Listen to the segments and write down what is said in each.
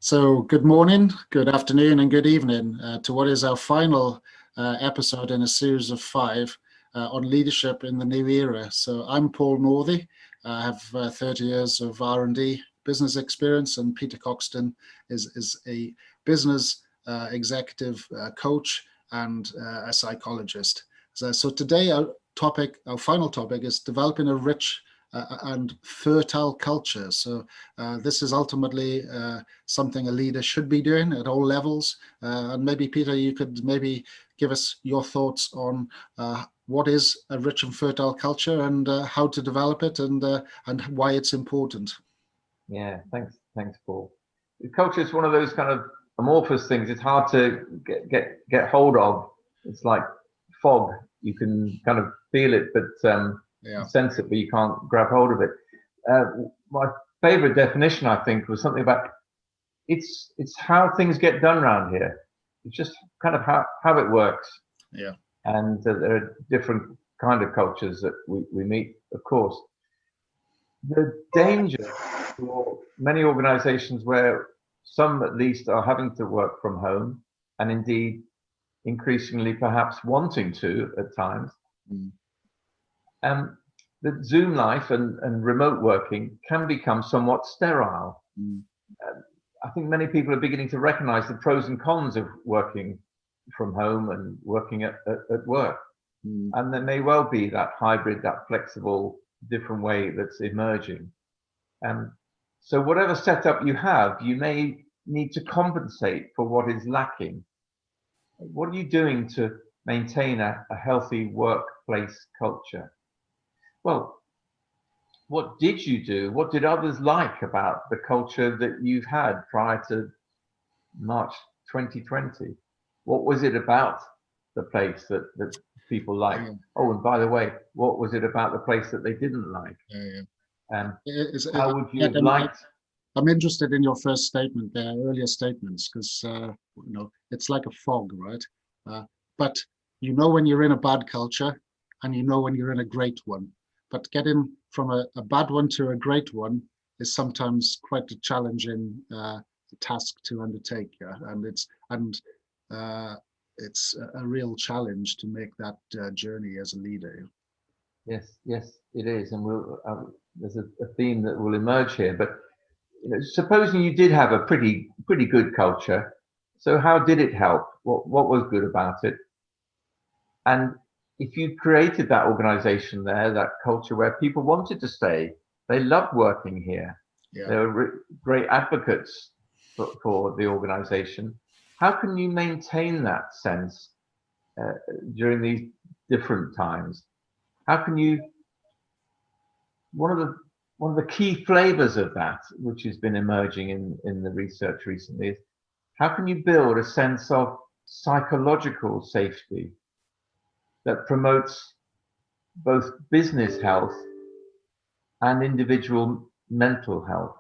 So good morning, good afternoon, and good evening to what is our final episode in a series of 5 on leadership in the new era. So I'm Paul Northey. I have 30 years of R&D business experience, and Peter Coxon is a business executive coach and a psychologist. So today our final topic is developing a rich and fertile culture. So this is ultimately something a leader should be doing at all levels. And maybe, Peter, you could maybe give us your thoughts on what is a rich and fertile culture and how to develop it and why it's important. Yeah, thanks, Paul. Culture is one of those kind of amorphous things. It's hard to get hold of. It's like fog. You can kind of feel it, but sense it, but you can't grab hold of it. My favorite definition, I think, was something about it's how things get done around here. It's just kind of how it works. Yeah. And there are different kind of cultures that we meet, of course. The danger for many organizations where some at least are having to work from home, and indeed increasingly perhaps wanting to at times, that Zoom life and remote working can become somewhat sterile. I think many people are beginning to recognize the pros and cons of working from home and working at work. And there may well be that hybrid, that flexible, different way that's emerging. So whatever setup you have, you may need to compensate for what is lacking. What are you doing to maintain a healthy workplace culture? Well, what did you do? What did others like about the culture that you've had prior to March 2020? What was it about the place that people liked? Oh, and by the way, what was it about the place that they didn't like? How would you have liked? I'm interested in your first statement there, earlier statements, because it's like a fog, right? But you know when you're in a bad culture, and you know when you're in a great one. But getting from a bad one to a great one is sometimes quite a challenging task to undertake, and it's a real challenge to make that journey as a leader. Yes, it is, and there's a theme that will emerge here. But supposing you did have a pretty good culture, so how did it help? What was good about it? And if you created that organization there, that culture where people wanted to stay, they loved working here. Yeah. They were great advocates for the organization. How can you maintain that sense during these different times? How can you? One of the key flavors of that, which has been emerging in the research recently, is how can you build a sense of psychological safety that promotes both business health and individual mental health.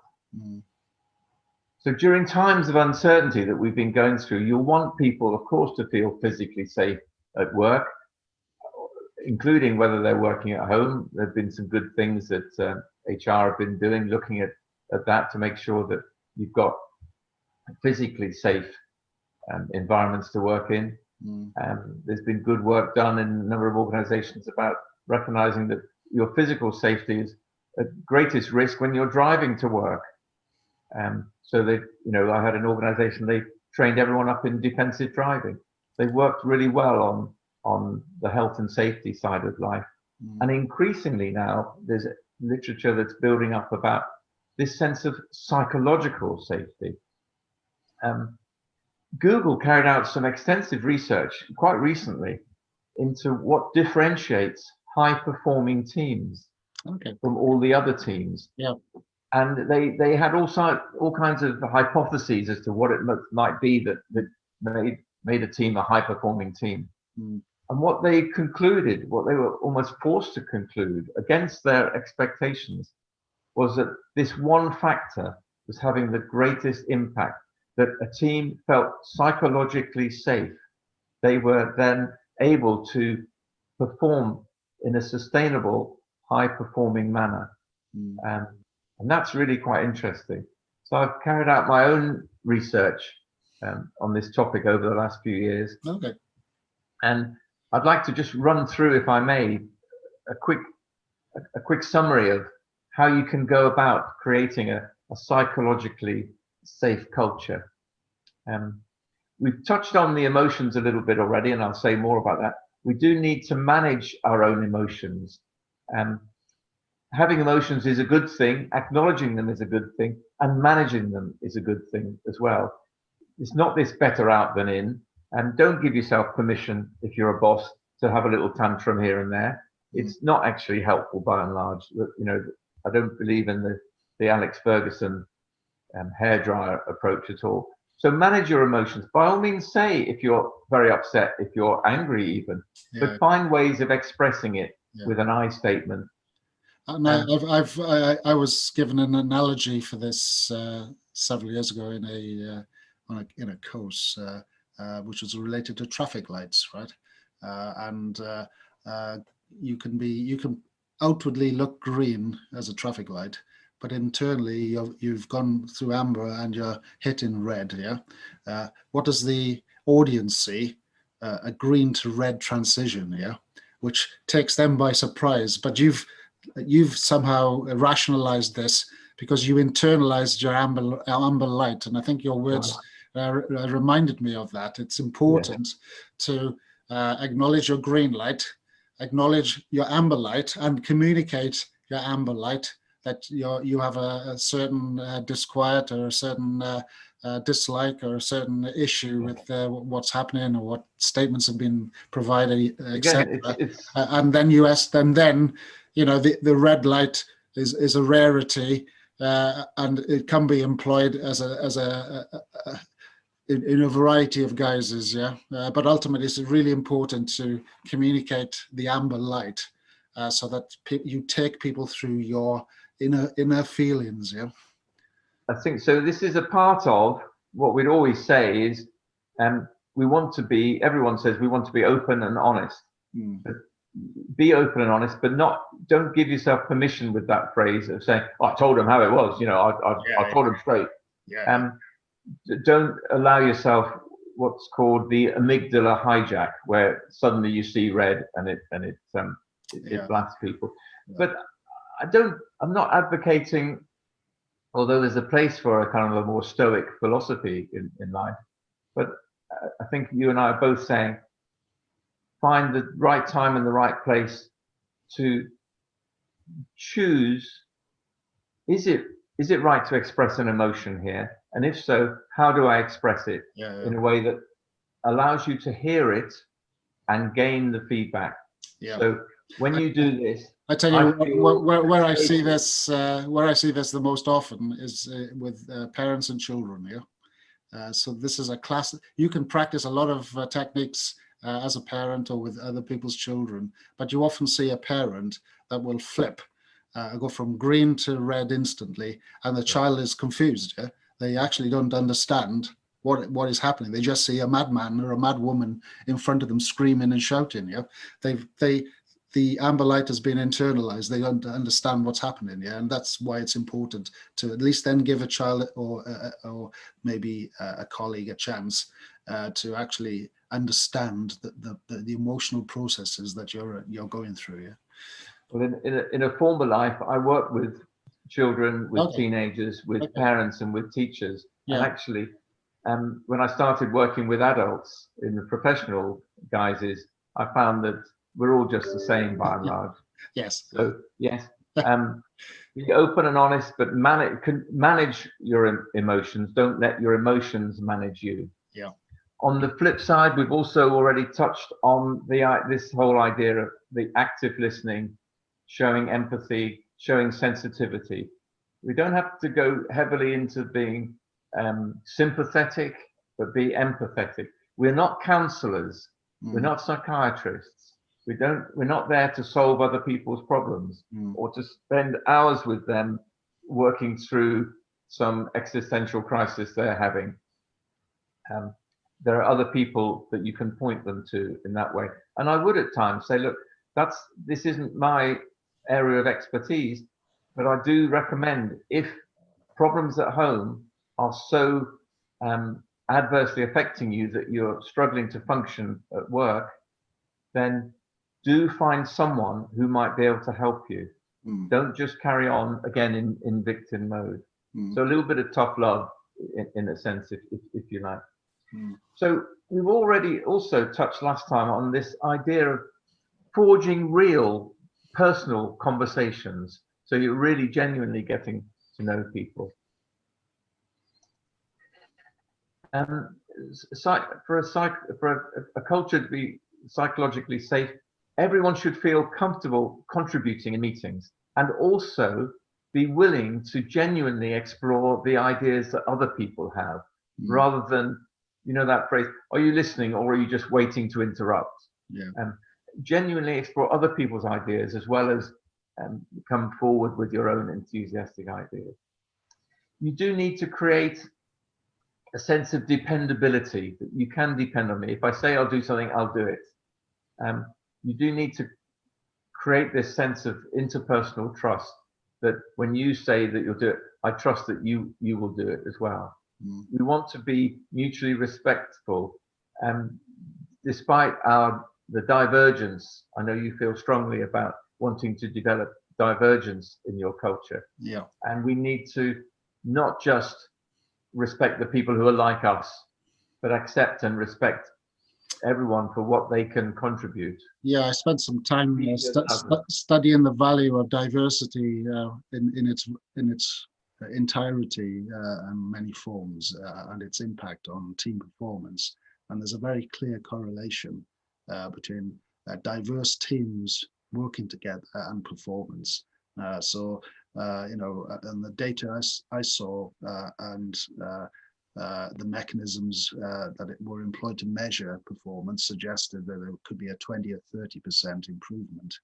So during times of uncertainty that we've been going through, you'll want people, of course, to feel physically safe at work, including whether they're working at home. There have been some good things that HR have been doing, looking at that to make sure that you've got physically safe environments to work in. There's been good work done in a number of organizations about recognizing that your physical safety is at greatest risk when you're driving to work. So I had an organization, they trained everyone up in defensive driving. They worked really well on the health and safety side of life. And increasingly now, there's literature that's building up about this sense of psychological safety. Google carried out some extensive research quite recently into what differentiates high-performing teams from all the other teams. Yeah. And they had all kinds of hypotheses as to what it might be that made a team a high-performing team. And what they concluded, what they were almost forced to conclude against their expectations, was that this one factor was having the greatest impact, that a team felt psychologically safe. They were then able to perform in a sustainable, high-performing manner. And that's really quite interesting. So I've carried out my own research on this topic over the last few years. Okay. And I'd like to just run through, if I may, a quick summary of how you can go about creating a psychologically safe culture. We've touched on the emotions a little bit already, and I'll say more about that. We do need to manage our own emotions. Having emotions is a good thing, acknowledging them is a good thing, and managing them is a good thing as well. It's not this better out than in, and don't give yourself permission, if you're a boss, to have a little tantrum here and there. It's not actually helpful by and large. I don't believe in the Alex Ferguson hairdryer approach at all. So manage your emotions. By all means, say if you're very upset, if you're angry even, but find ways of expressing it with an I statement. And I was given an analogy for this several years ago in a course which was related to traffic lights, right? You can outwardly look green as a traffic light, but internally you've gone through amber and you're hitting red. Yeah. What does the audience see? A green to red transition. Yeah, which takes them by surprise. But you've somehow rationalized this because you internalized your amber light, and I think your words reminded me of that. It's important to acknowledge your green light, acknowledge your amber light, and communicate your amber light, that you have a certain disquiet or a certain dislike or a certain issue with what's happening or what statements have been provided, etc. And then the red light is a rarity, and it can be employed in a variety of guises. But ultimately, it's really important to communicate the amber light so that you take people through your inner feelings. I think so. This is a part of what we'd always say is, everyone says we want to be open and honest. Be open and honest, but don't give yourself permission with that phrase of saying, oh, I told them how it was, I told them straight. Don't allow yourself what's called the amygdala hijack, where suddenly you see red and it blasts people. But I'm not advocating, although there's a place for a kind of a more stoic philosophy in life, but I think you and I are both saying, find the right time and the right place to choose, is it right to express an emotion here? And if so, how do I express it in a way that allows you to hear it and gain the feedback? So when you do this, I tell you where I see this the most often is with parents and children. So this is a class. You can practice a lot of techniques as a parent or with other people's children, but you often see a parent that will flip, go from green to red instantly, and the child is confused. They actually don't understand what is happening. They just see a madman or a mad woman in front of them screaming and shouting. The amber light has been internalized. They don't understand what's happening. And that's why it's important to at least then give a child or maybe a colleague a chance to actually understand the emotional processes that you're going through. Well, in a former life, I worked with children, with teenagers, with parents, and with teachers. And actually, when I started working with adults in the professional guises, I found that we're all just the same by and large. Yes. So yes, be open and honest, but manage your emotions. Don't let your emotions manage you. Yeah. On the flip side, we've also already touched on this whole idea of the active listening, showing empathy, showing sensitivity. We don't have to go heavily into being sympathetic, but be empathetic. We're not counselors. We're not psychiatrists. We're not there to solve other people's problems or to spend hours with them working through some existential crisis they're having. There are other people that you can point them to in that way. And I would at times say, look, this isn't my area of expertise, but I do recommend, if problems at home are so adversely affecting you, that you're struggling to function at work, then do find someone who might be able to help you. Don't just carry on again in victim mode. So a little bit of tough love in a sense, if you like. So we've already also touched last time on this idea of forging real personal conversations. So you're really genuinely getting to know people. For a culture to be psychologically safe, everyone should feel comfortable contributing in meetings, and also be willing to genuinely explore the ideas that other people have, rather than, that phrase, are you listening or are you just waiting to interrupt? Genuinely explore other people's ideas, as well as come forward with your own enthusiastic ideas. You do need to create a sense of dependability, that you can depend on me. If I say I'll do something, I'll do it. You do need to create this sense of interpersonal trust, that when you say that you'll do it, I trust that you will do it as well. We want to be mutually respectful, despite the divergence. I know you feel strongly about wanting to develop divergence in your culture. And we need to not just respect the people who are like us, but accept and respect everyone for what they can contribute. I spent some time studying the value of diversity in its entirety and many forms, and its impact on team performance. And there's a very clear correlation between diverse teams working together and performance. And the data I saw and the mechanisms that were employed to measure performance suggested that there could be a 20 or 30% improvement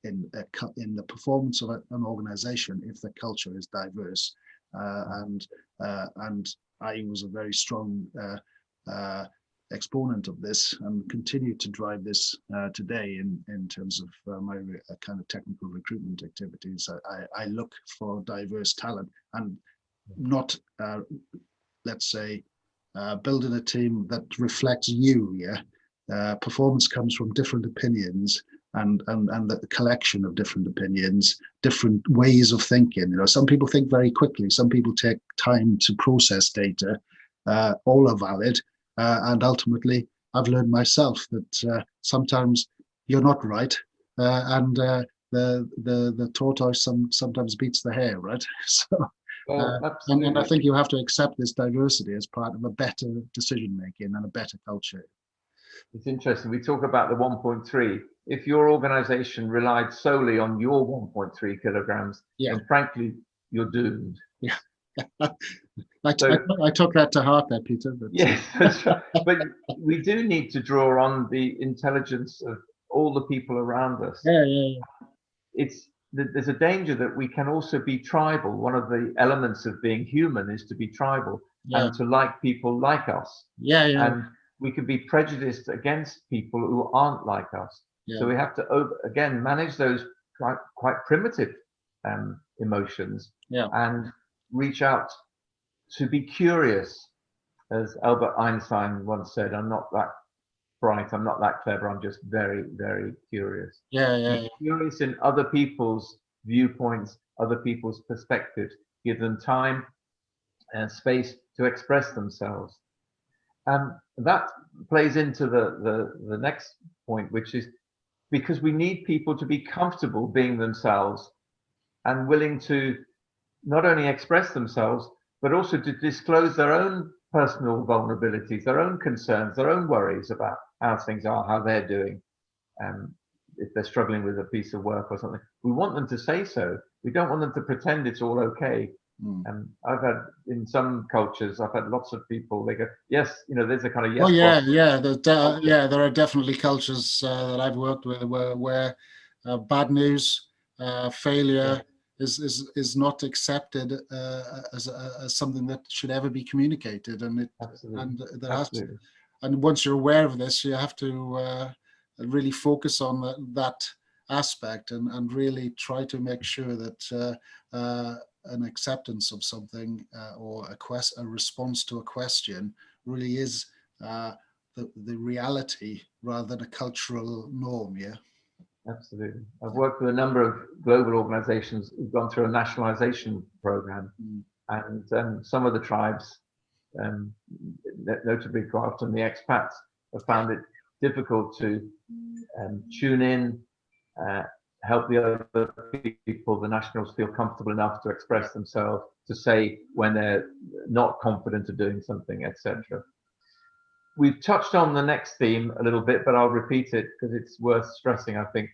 in the performance of an organization if the culture is diverse. And I was a very strong exponent of this, and continue to drive this today in terms of my kind of technical recruitment activities. I look for diverse talent, and not let's say building a team that reflects you. Performance comes from different opinions, and the collection of different opinions, different ways of thinking. Some people think very quickly, some people take time to process data. All are valid. And ultimately, I've learned myself that sometimes you're not right, and the tortoise sometimes beats the hare, right? So, and I think you have to accept this diversity as part of a better decision making and a better culture. It's interesting. We talk about the 1.3. If your organization relied solely on your 1.3 kilograms, then frankly, you're doomed. I took that to heart there, Peter. But... Yes, that's right. But we do need to draw on the intelligence of all the people around us. There's a danger that we can also be tribal. One of the elements of being human is to be tribal and to like people like us. And we can be prejudiced against people who aren't like us. So we have to, again, manage those quite primitive emotions and reach out to be curious. As Albert Einstein once said, I'm not that bright, I'm not that clever, I'm just very, very curious. Curious in other people's viewpoints, other people's perspectives. Give them time and space to express themselves. That plays into the next point, which is because we need people to be comfortable being themselves and willing to not only express themselves, but also to disclose their own personal vulnerabilities, their own concerns, their own worries about how things are, how they're doing, if they're struggling with a piece of work or something. We want them to say so. We don't want them to pretend it's all okay. And I've had, in some cultures, I've had lots of people, they go, yes, there's a kind of yes. There are definitely cultures that I've worked with where bad news, failure, is not accepted as something that should ever be communicated, and and once you're aware of this, you have to really focus on that aspect and really try to make sure that an acceptance of something or a response to a question really is the reality rather than a cultural norm. Yeah. Absolutely. I've worked with a number of global organizations who've gone through a nationalization program, and some of the tribes, notably quite often the expats, have found it difficult to tune in, help the other people, the nationals, feel comfortable enough to express themselves, to say when they're not confident of doing something, etc. We've touched on the next theme a little bit, but I'll repeat it because it's worth stressing, I think.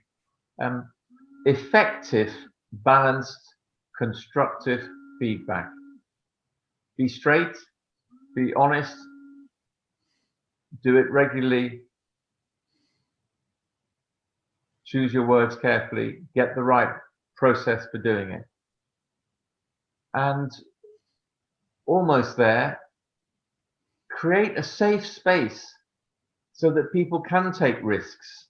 Effective, balanced, constructive feedback. Be straight, be honest, do it regularly, choose your words carefully, get the right process for doing it. And almost there, create a safe space so that people can take risks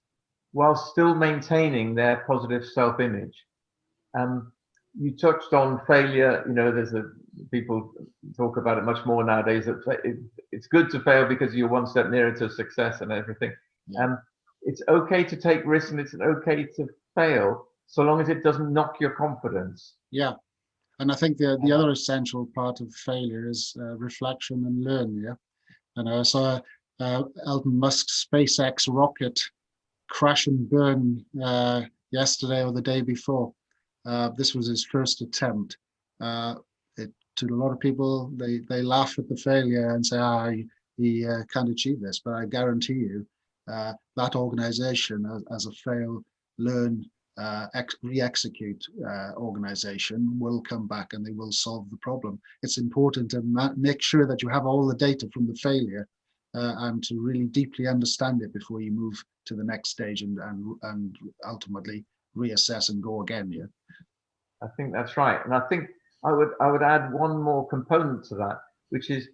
while still maintaining their positive self-image. You touched on failure. You know, people talk about it much more nowadays, that it's good to fail because you're one step nearer to success and everything. Yeah. It's okay to take risks and it's okay to fail so long as it doesn't knock your confidence. Yeah. And I think the other essential part of failure is reflection and learn. Yeah. And I saw Elon Musk's SpaceX rocket crash and burn yesterday or the day before. This was his first attempt. To a lot of people, they laugh at the failure and say, he can't achieve this. But I guarantee you, that organization, as a fail, learn, re-execute organization, will come back and they will solve the problem. It's important to make sure that you have all the data from the failure and to really deeply understand it before you move to the next stage and ultimately reassess and go again. Yeah, I think that's right, and I think I would add one more component to that, which is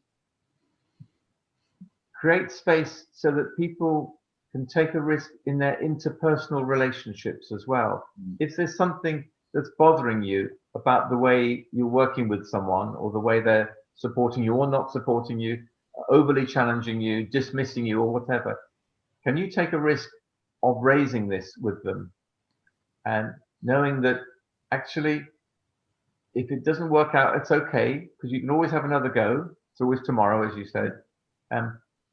create space so that people can take a risk in their interpersonal relationships as well. If there's something that's bothering you about the way you're working with someone or the way they're supporting you or not supporting you, overly challenging you, dismissing you or whatever, can you take a risk of raising this with them and knowing that actually if it doesn't work out, it's okay, because you can always have another go. It's always tomorrow, as you said.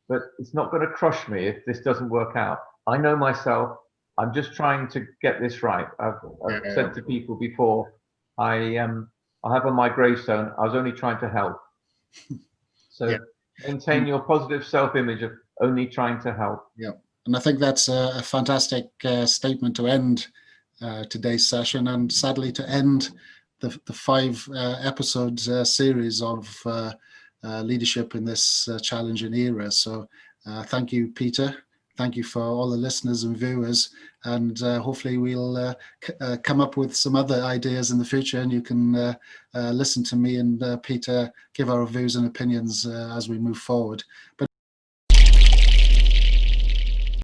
But it's not going to crush me if this doesn't work out. I know myself. I'm just trying to get this right. I've said to people before, I have on my gravestone, I was only trying to help. So maintain your positive self-image of only trying to help. Yeah, and I think that's a fantastic statement to end today's session, and sadly to end the 5 episodes series of leadership in this challenging era. So thank you, Peter. Thank you for all the listeners and viewers, and hopefully we'll come up with some other ideas in the future, and you can listen to me and Peter give our views and opinions as we move forward. But